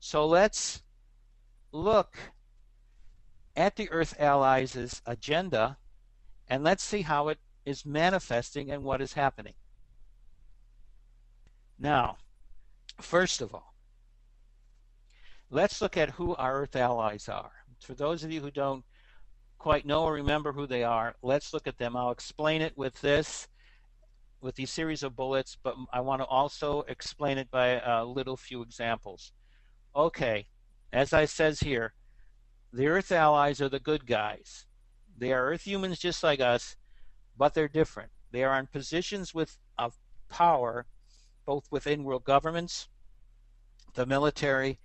So let's look at the Earth Allies' agenda, and let's see how it is manifesting and what is happening. Now, first of all, let's look at who our Earth Allies are. For those of you who don't quite know or remember who they are, let's look at them. I'll explain it with these series of bullets, but I want to also explain it by a little few examples. Okay, as I says here, the Earth Allies are the good guys. They are Earth humans just like us, but they're different. They are in positions of power, both within world governments, the military,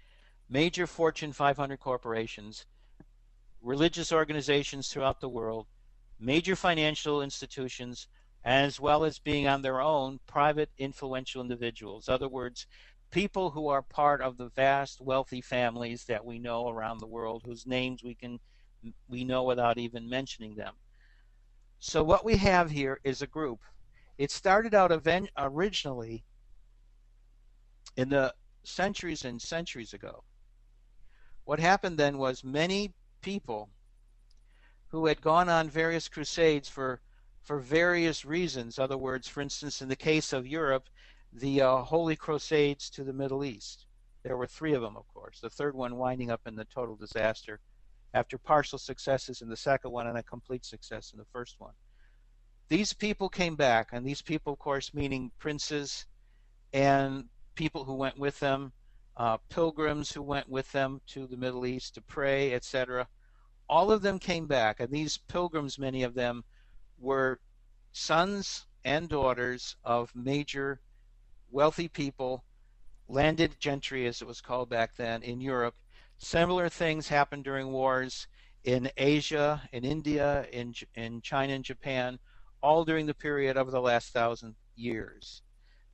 major Fortune 500 corporations, religious organizations throughout the world, major financial institutions, as well as being on their own private influential individuals. In other words, people who are part of the vast wealthy families that we know around the world, whose names we know without even mentioning them. So what we have here is a group. It started out originally in the centuries and centuries ago. What happened then was many people who had gone on various crusades for various reasons. In other words, for instance, in the case of Europe, the Holy Crusades to the Middle East. There were 3 of them, of course, the third one winding up in the total disaster after partial successes in the second one and a complete success in the first one. These people came back, and these people, of course, meaning princes and people who went with them, pilgrims who went with them to the Middle East to pray, etc. All of them came back, and these pilgrims, many of them, were sons and daughters of major wealthy people, landed gentry as it was called back then in Europe. Similar things happened during wars in Asia, in India, in China and Japan, all during the period of the last 1,000 years.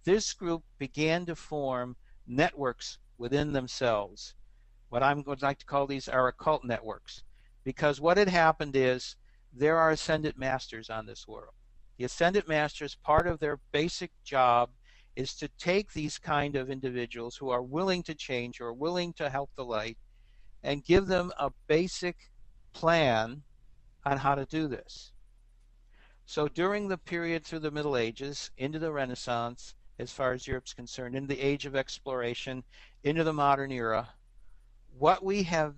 This group began to form networks within themselves. What I'm going to like to call these are occult networks, because what had happened is there are ascendant masters on this world. The ascendant masters, part of their basic job is to take these kind of individuals who are willing to change or willing to help the light and give them a basic plan on how to do this. So during the period through the Middle Ages, into the Renaissance, as far as Europe's concerned, in the age of exploration, into the modern era, what we have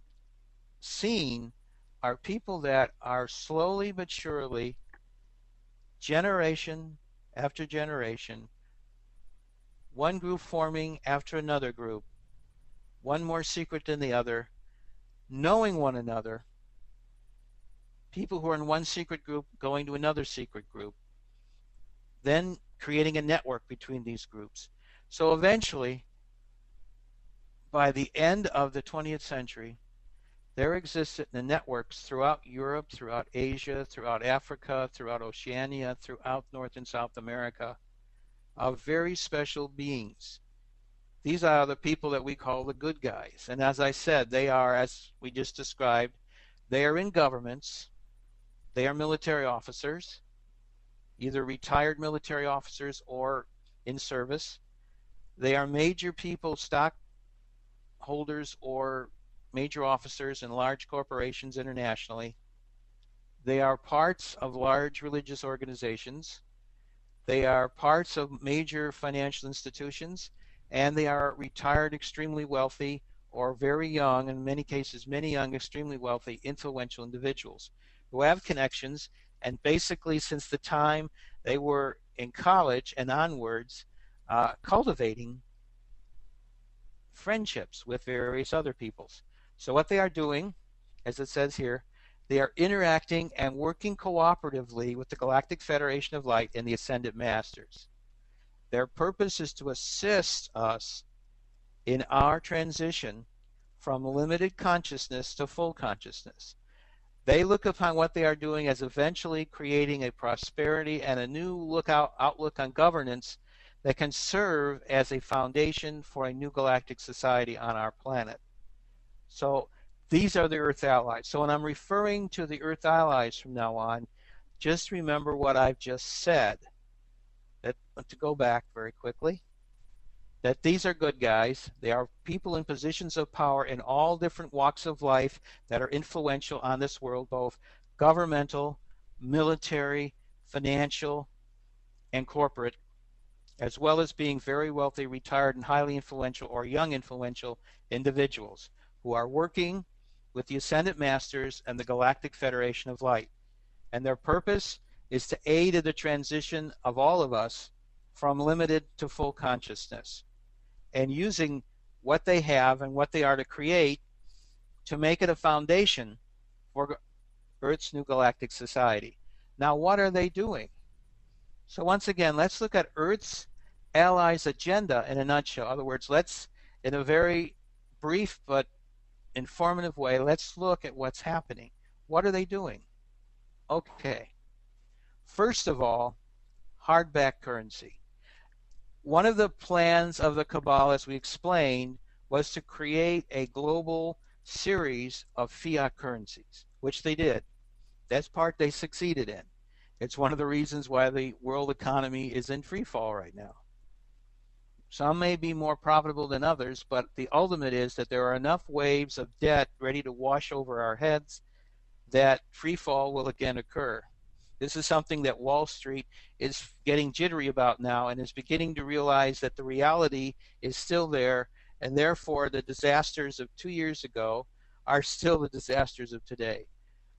seen are people that are slowly but surely, generation after generation, one group forming after another group, one more secret than the other, knowing one another, people who are in one secret group going to another secret group, then creating a network between these groups. So eventually, by the end of the 20th century, there existed the networks throughout Europe, throughout Asia, throughout Africa, throughout Oceania, throughout North and South America, of very special beings. These are the people that we call the good guys. And as I said, they are, as we just described, they are in governments, they are military officers, either retired military officers or in service. They are major people, stockholders or major officers in large corporations internationally. They are parts of large religious organizations. They are parts of major financial institutions, and they are retired, extremely wealthy, or very young, in many cases many young, extremely wealthy, influential individuals who have connections, and basically since the time they were in college and onwards, cultivating friendships with various other peoples. So what they are doing, as it says here, they are interacting and working cooperatively with the Galactic Federation of Light and the Ascendant Masters. Their purpose is to assist us in our transition from limited consciousness to full consciousness. They look upon what they are doing as eventually creating a prosperity and a new outlook on governance that can serve as a foundation for a new galactic society on our planet. So these are the Earth Allies. So when I'm referring to the Earth Allies from now on, just remember what I've just said. To go back very quickly. that these are good guys. They are people in positions of power in all different walks of life that are influential on this world, both governmental, military, financial, and corporate, as well as being very wealthy, retired, and highly influential or young influential individuals who are working with the Ascendant Masters and the Galactic Federation of Light. And their purpose is to aid in the transition of all of us from limited to full consciousness, and using what they have and what they are to create to make it a foundation for Earth's new galactic society. Now, what are they doing? So once again, let's look at Earth's allies agenda in a nutshell. In other words, let's, in a very brief but informative way, let's look at what's happening. What are they doing? Okay. First of all, hardback currency. One of the plans of the Cabal, as we explained, was to create a global series of fiat currencies, which they did. That's part they succeeded in. It's one of the reasons why the world economy is in free fall right now. Some may be more profitable than others, but the ultimate is that there are enough waves of debt ready to wash over our heads that free fall will again occur. This is something that Wall Street is getting jittery about now and is beginning to realize that the reality is still there, and therefore the disasters of 2 years ago are still the disasters of today.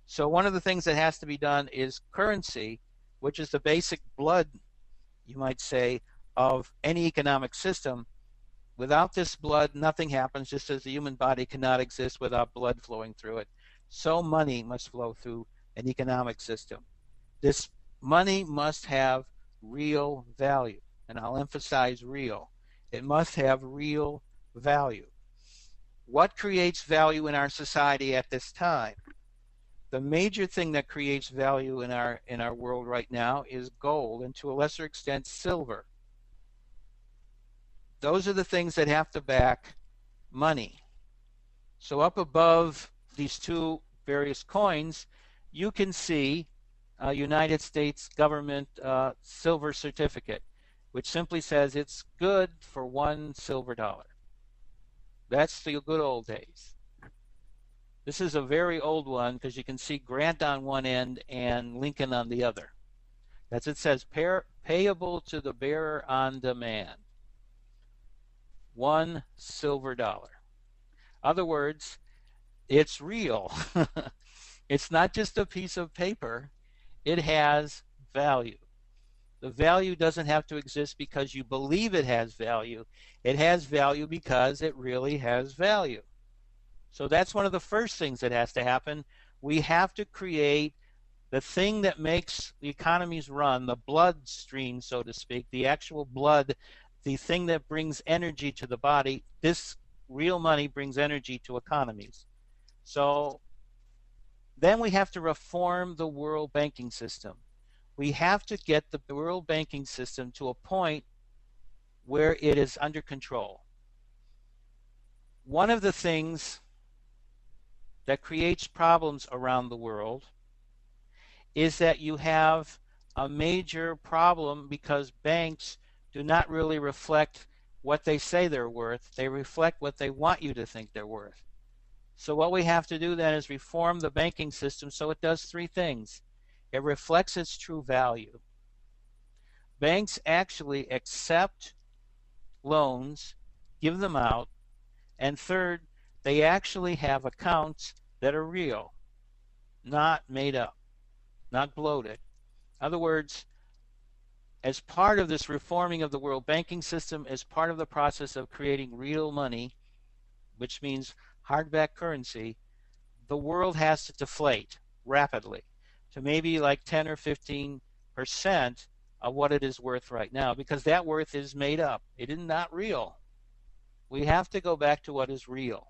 So one of the things that has to be done is currency, which is the basic blood, you might say, of any economic system. Without this blood, nothing happens, just as the human body cannot exist without blood flowing through it. So money must flow through an economic system. This money must have real value, and I'll emphasize real. It must have real value. What creates value in our society at this time? The major thing that creates value in our world right now is gold, and to a lesser extent silver. Those are the things that have to back money. So up above these two various coins, you can see a United States government silver certificate, which simply says it's good for $1 silver. That's the good old days. This is a very old one because you can see Grant on one end and Lincoln on the other. That's it says payable to the bearer on demand. $1 silver. Other words, it's real. It's not just a piece of paper. It has value. The value doesn't have to exist because you believe it has value. It has value because it really has value. So that's one of the first things that has to happen. We have to create the thing that makes the economies run, the bloodstream, so to speak, the actual blood, the thing that brings energy to the body. This real money brings energy to economies. So then we have to reform the world banking system. We have to get the world banking system to a point where it is under control. One of the things that creates problems around the world is that you have a major problem because banks do not really reflect what they say they're worth. They reflect what they want you to think they're worth. So what we have to do then is reform the banking system so it does three things. It reflects its true value. Banks actually accept loans, give them out, and third, they actually have accounts that are real, not made up, not bloated. In other words, as part of this reforming of the world banking system, as part of the process of creating real money, which means hardback currency, the world has to deflate rapidly to maybe like 10 or 15% of what it is worth right now, because that worth is made up. It is not real. We have to go back to what is real.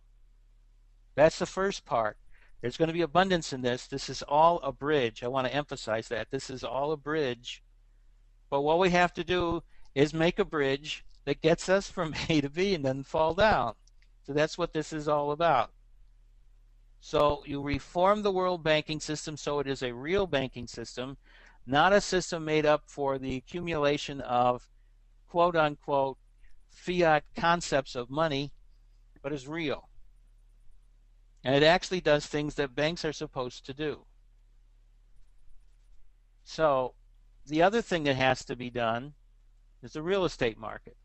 That's the first part. There's going to be abundance in this. This is all a bridge. I want to emphasize that. This is all a bridge. But what we have to do is make a bridge that gets us from A to B and doesn't fall down. So that's what this is all about. So you reform the world banking system so it is a real banking system, not a system made up for the accumulation of quote-unquote fiat concepts of money, but is real. And it actually does things that banks are supposed to do. So the other thing that has to be done is the real estate market.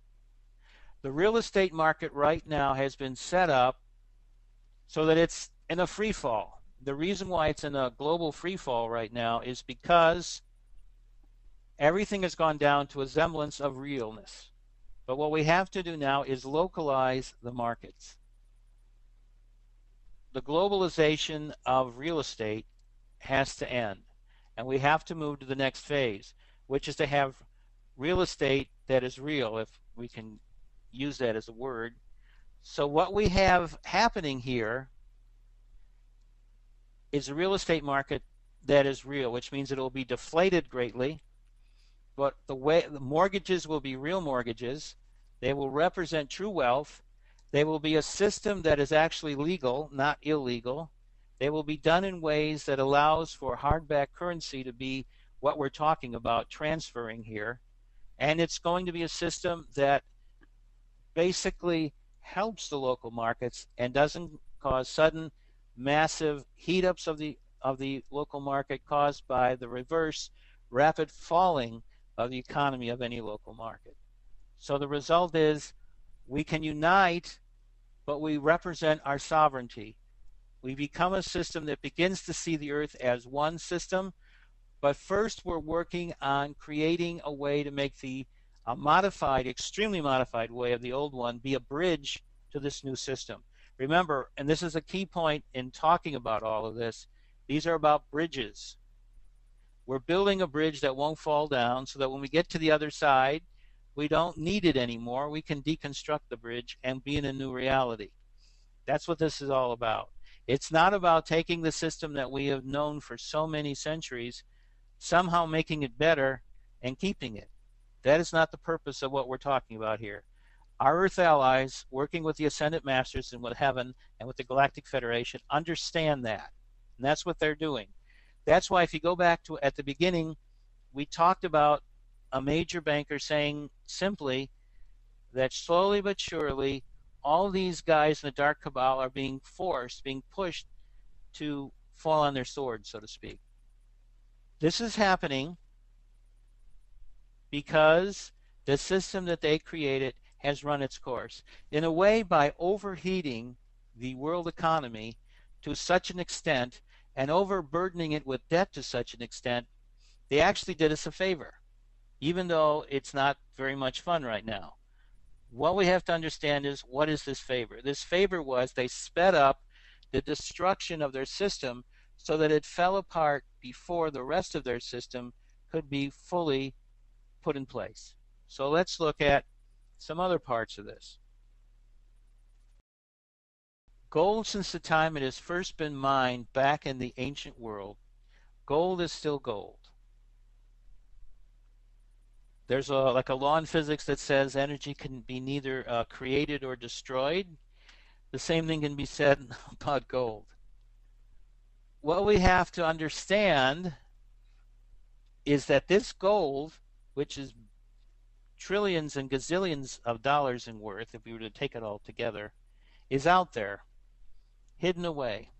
The real estate market right now has been set up so that it's in a free fall. The reason why it's in a global free fall right now is because everything has gone down to a semblance of realness. But what we have to do now is localize the markets. The globalization of real estate has to end, and we have to move to the next phase, which is to have real estate that is real, if we can use that as a word. So what we have happening here is a real estate market that is real, which means it will be deflated greatly, but the mortgages will be real mortgages. They will represent true wealth. They will be a system that is actually legal, not illegal. They will be done in ways that allows for hardback currency to be what we're talking about transferring here. And it's going to be a system that basically helps the local markets and doesn't cause sudden massive heat-ups of the local market caused by the reverse rapid falling of the economy of any local market. So the result is we can unite, but we represent our sovereignty. We become a system that begins to see the earth as one system, but first we're working on creating a way to make the modified, extremely modified way of the old one be a bridge to this new system. Remember, and this is a key point in talking about all of this, these are about bridges. We're building a bridge that won't fall down so that when we get to the other side, we don't need it anymore. We can deconstruct the bridge and be in a new reality. That's what this is all about. It's not about taking the system that we have known for so many centuries, somehow making it better and keeping it. That is not the purpose of what we're talking about here. Our Earth allies, working with the Ascendant Masters and with Heaven and with the Galactic Federation, understand that. And that's what they're doing. That's why if you go back to at the beginning, we talked about a major banker saying simply that slowly but surely all these guys in the dark cabal are being forced, being pushed to fall on their swords, so to speak. This is happening because the system that they created has run its course. In a way, by overheating the world economy to such an extent and overburdening it with debt to such an extent, they actually did us a favor, even though it's not very much fun right now. What we have to understand is, what is this favor? This favor was they sped up the destruction of their system so that it fell apart before the rest of their system could be fully put in place. So let's look at some other parts of this. Gold, since the time it has first been mined back in the ancient world, gold is still gold. There's like a law in physics that says energy can be neither created or destroyed. The same thing can be said about gold. What we have to understand is that this gold, which is trillions and gazillions of dollars in worth, if we were to take it all together, is out there, hidden away.